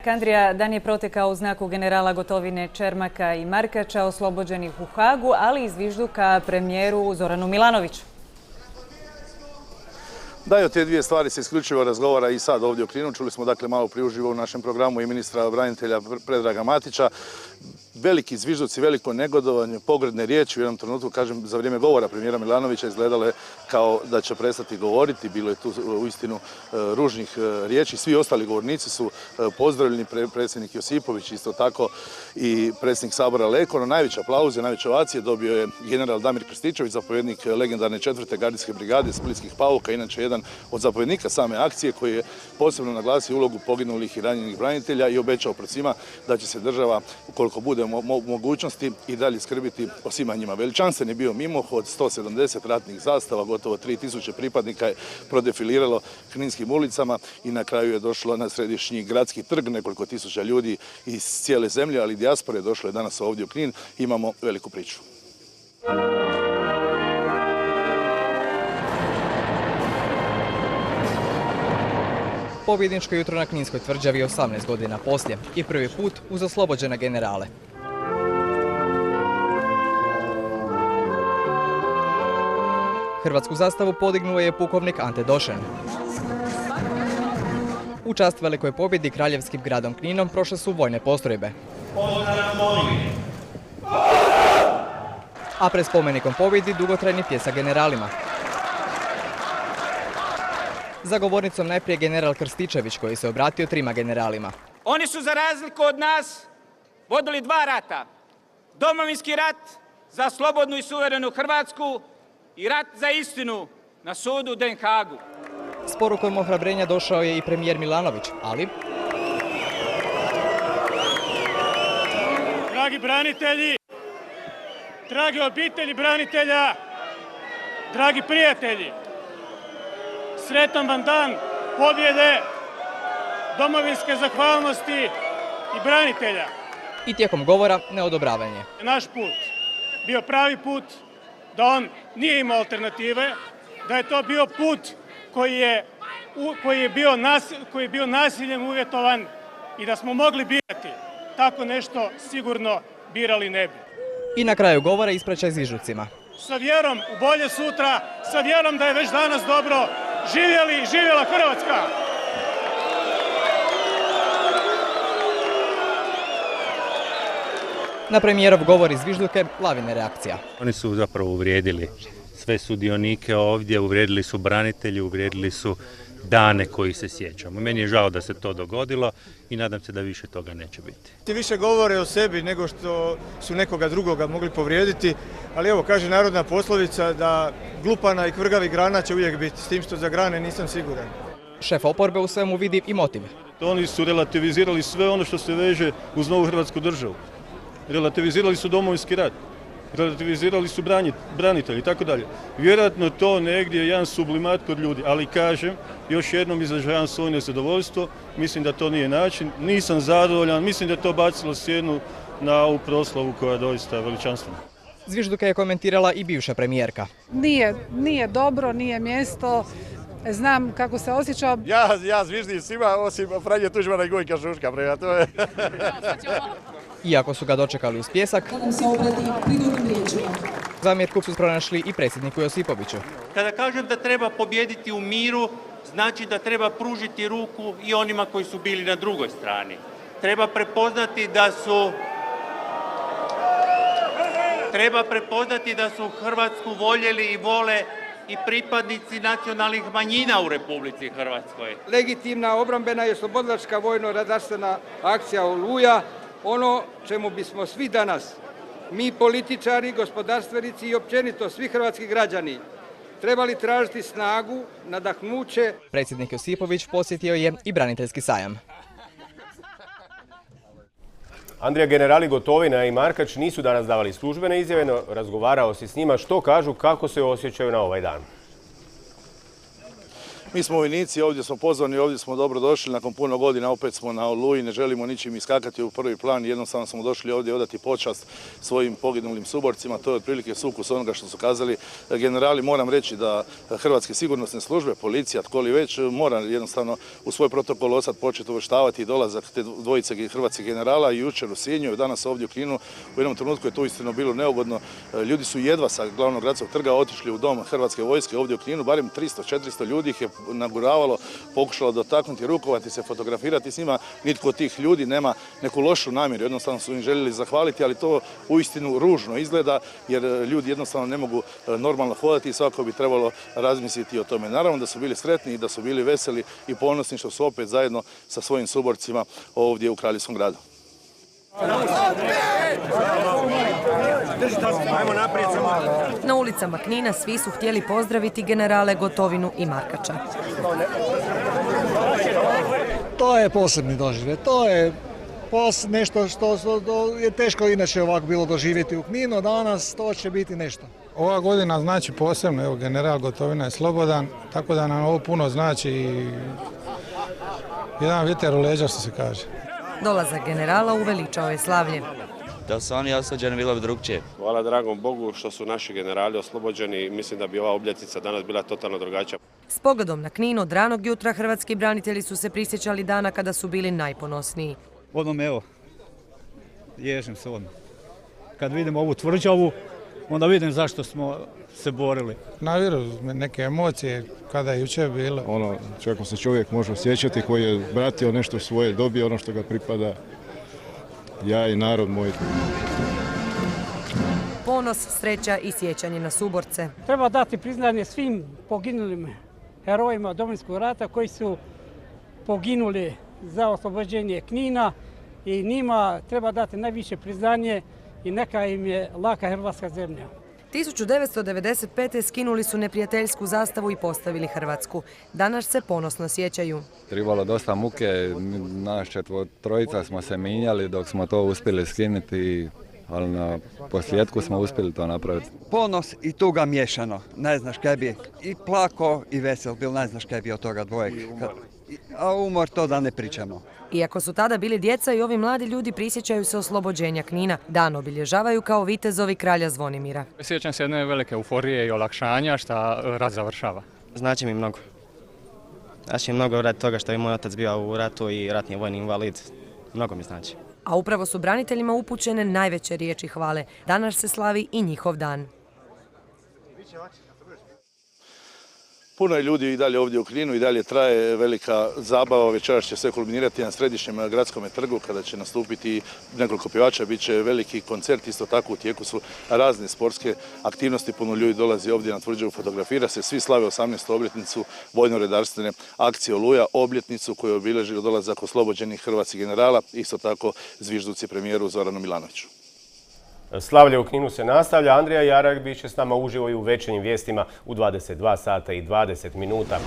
Andrija, dan je protekao u znaku generala Gotovine, Čermaka i Markača, oslobođenih u Hagu, ali i zvižduka premijeru Zoranu Milanoviću. Da, i o te dvije stvari se isključivo razgovara i sad ovdje u Kninu. Čuli smo dakle malo prije uživo u našem programu i ministra branitelja Predraga Matića. Veliki zvižduci, veliko negodovanje, pogrdne riječi u jednom trenutku, kažem, za vrijeme govora premijera Milanovića izgledalo je kao da će prestati govoriti. Bilo je tu uistinu ružnih riječi. Svi ostali govornici su pozdravljeni, predsjednik Josipović, isto tako i predsjednik Sabora Leko. No, najveće aplauze, najveće ovacije dobio je general Damir Krstičević, zapovjednik legendarne 4. gardijske brigade Splitskih pauka, inače jedan od zapovjednika same akcije, koji je posebno naglasio ulogu poginulih i ranjenih branitelja i obećao pred svima da će se država, ukoliko bude mogućnosti, i dalje skrbiti o svima njima. Veličanstven je bio mimohod, 170 ratnih zastava, gotovo 3000 pripadnika je prodefiliralo kninskim ulicama i na kraju je došlo na središnji gradski trg. Nekoliko tisuća ljudi iz cijele zemlje, ali i dijaspore došlo je danas ovdje u Knin. Imamo veliku priču. Pobjedničko jutro na Kninskoj tvrđavi 18 godina poslije i prvi put uz oslobođene generale. Hrvatsku zastavu podignuo je pukovnik Ante Došen. U čast velikoj pobjedi kraljevskim gradom Kninom prošle su vojne postrojbe. A pred spomenikom pobjedi dugotrajni pjesak generalima. Za govornicom najprije general Krstičević, koji se obratio 3 generalima. Oni su za razliku od nas vodili 2 rata. Domovinski rat za slobodnu i suverenu Hrvatsku i rat za istinu na sudu u Den Hagu. S porukom ohrabrenja došao je i premijer Milanović, ali... Dragi branitelji, dragi obitelji branitelja, dragi prijatelji, sretan vam dan pobjede, domovinske zahvalnosti i branitelja. I tijekom govora neodobravanje. Naš put bio pravi put, da on nije imao alternative, da je to bio put koji je bio nasiljem uvjetovan i da smo mogli birati. Tako nešto sigurno birali ne bi. I na kraju govora ispraćaj zvižducima. Sa vjerom u bolje sutra, sa vjerom da je već danas dobro. Živjeli i živjela Hrvatska! Na premijerov govor iz zvižduke lavine reakcija. Oni su zapravo uvrijedili sve sudionike ovdje, uvrijedili su branitelji, uvrijedili su dane koji se sjećamo. Meni je žao da se to dogodilo i nadam se da više toga neće biti. Ti više govore o sebi nego što su nekoga drugoga mogli povrijediti, ali evo, kaže narodna poslovica da glupana i kvrgavi grana će uvijek biti, s tim što za grane nisam siguran. Šef oporbe u svemu vidi i motiv. Oni su relativizirali sve ono što se veže uz novu Hrvatsku državu. Relativizirali su Domovinski rat, relativizirali su branitelji i tako dalje. Vjerojatno to negdje je jedan sublimat kod ljudi, ali kažem, još jednom izražavam svoje nezadovoljstvo, mislim da to nije način, nisam zadovoljan, mislim da je to bacilo sjenu na ovu proslavu koja je doista veličanstvena. Zvižduke je komentirala i bivša premijerka. Nije dobro, nije mjesto, znam kako se osjećao. Ja zviždim svima, osim Franje Tuđmana i Gojka Šuška, prema to je. Iako su ga dočekali uz pjesak, zamjerku su pronašli i predsjedniku Josipoviću. Kada kažem da treba pobijediti u miru, znači da treba pružiti ruku i onima koji su bili na drugoj strani. Treba prepoznati da su Hrvatsku voljeli i vole i pripadnici nacionalnih manjina u Republici Hrvatskoj. Legitimna, obrambena i oslobodilačka vojno-redarstvena akcija Oluja, ono čemu bismo svi danas, mi političari, gospodarstvenici i općenito svi hrvatski građani, trebali tražiti snagu, nadahnuće. Predsjednik Josipović posjetio je i braniteljski sajam. Andrija, generali Gotovina i Markač nisu danas davali službene izjave, no razgovarao si s njima. Što kažu, kako se osjećaju na ovaj dan? Mi smo vojnici, ovdje smo pozvani, ovdje smo dobro došli, nakon puno godina opet smo na Oluji, ne želimo ničim iskakati u prvi plan, jednostavno smo došli ovdje odati počast svojim poginulim suborcima, to je otprilike sukus onoga što su kazali generali. Moram reći da hrvatske sigurnosne službe, policija, tko li već, mora jednostavno u svoj protokol osad početi uvrštavati dolazak te dvojice hrvatskih generala i jučer u Sinju, danas ovdje u Kninu. U jednom trenutku je to uistinu bilo neugodno. Ljudi su jedva sa glavnog gradskog trga otišli u dom Hrvatske vojske ovdje u Kninu, barem 300-400 ljudi ih je naguravalo, pokušalo dotaknuti, rukovati se, fotografirati s njima. Nitko od tih ljudi nema neku lošu namjeru, jednostavno su im željeli zahvaliti, ali to uistinu ružno izgleda jer ljudi jednostavno ne mogu normalno hodati i svako bi trebalo razmisliti o tome. Naravno da su bili sretni i da su bili veseli i ponosni što su opet zajedno sa svojim suborcima ovdje u Kraljevskom gradu. Na ulicama Knina svi su htjeli pozdraviti generale Gotovinu i Markača. To je posebni doživljaj. To je nešto što je teško inače ovako bilo doživjeti u Kninu. Danas to će biti nešto. Ova godina znači posebno. Evo, general Gotovina je slobodan, tako da nam ovo puno znači i jedan vjetar u leđa, što se kaže. Dolazak generala uveličao je slavlje. Da su oni osuđeni bilo bi drugčije. Hvala dragom Bogu što su naši generali oslobođeni. Mislim da bi ova obljetnica danas bila totalno drugačija. S pogledom na Knin od ranog jutra hrvatski branitelji su se prisjećali dana kada su bili najponosniji. Odmah evo, ježim se odmah. Kad vidim ovu tvrđavu, onda vidim zašto smo se borili. Naviru neke emocije kada je jučer bilo. Čak se čovjek može osjećati koji je vratio nešto svoje, dobio ono što ga pripada. Ja i narod moj. Ponos, sreća i sjećanje na suborce. Treba dati priznanje svim poginulim herojima Domovinskog rata koji su poginuli za oslobođenje Knina i njima treba dati najviše priznanje i neka im je laka hrvatska zemlja. 1995. skinuli su neprijateljsku zastavu i postavili Hrvatsku. Danas se ponosno sjećaju. Tribalo dosta muke, naš trojica smo se minjali dok smo to uspjeli skinuti, ali na posljedku smo uspjeli to napraviti. Ponos i tuga miješano, ne znaš kaj bi i plako i vesel bil, ne znaš kaj bi od toga dvojeg. A umor to da ne pričamo. Iako su tada bili djeca i ovi mladi ljudi prisjećaju se oslobođenja Knina. Dan obilježavaju kao vitezovi kralja Zvonimira. Sjećam se jedne velike euforije i olakšanja što rat završava. Znači mi mnogo. Znači mnogo radi toga što je moj otac bio u ratu i ratni vojni invalid. Mnogo mi znači. A upravo su braniteljima upućene najveće riječi hvale. Danas se slavi i njihov dan. Puno je ljudi i dalje ovdje u Kninu i dalje traje velika zabava. Večeras će sve kulminirati na središnjem gradskom trgu kada će nastupiti nekoliko pjevača, bit će veliki koncert, isto tako u tijeku su razne sportske aktivnosti. Puno ljudi dolazi ovdje na tvrđavu, fotografira se, svi slave 18. obljetnicu vojno-redarstvene akcije Oluja, obljetnicu koju je obilježio dolazak oslobođenih hrvatskih generala, isto tako zvižduci premijeru Zoranu Milanoviću. Slavlje u Kninu se nastavlja. Andrija Jarag bit će s nama uživo i u večernjim vijestima u 22 sata i 20 minuta.